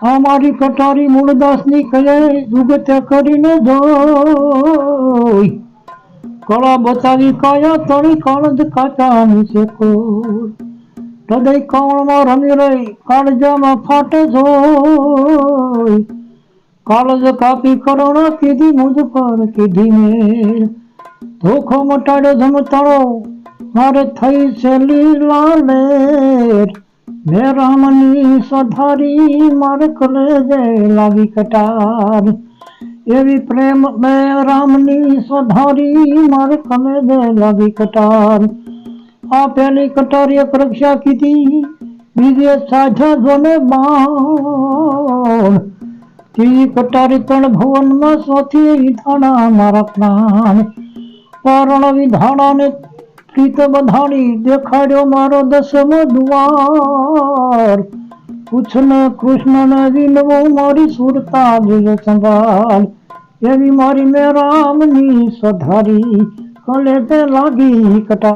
અમારી કટારી મૂળદાસની કહે જુગતે કરીને જોઈ કળા બતાવી કાયા તળી કાળજ કાચાની છે કોર હૃદય કમળમાં રમી રહી કાળજામાં ફાટે જોઈ કાળજ કાપી કરુણા કીધી મુજ પર કીધી મેં ધોખો મટાડ્યો ધમતાળો મારે થઈ છે લીલા લેર મેં રામની સધારી મારે કલેજે લાગી કટાર એવી પ્રેમ મેં રામની સધારી મારે કલેજે લાગી કટાર આ પેલી કટારીએ પરીક્ષા કીધી બીજે સાજા જોને બાણ ત્રીજી કટારી ત્રણ ભુવનમાં સોથી વિધાણા મારા પ્રાણ કારણ વિધાણાને પ્રીત બધાણી દેખાડ્યો મારો દસમો દ્વાર કૃષ્ણ કૃષ્ણને વિનવો મારી સુરતા દિલ સંભાળ એવી મારી મેં રામની સધારી કલેજે લાગી કટાર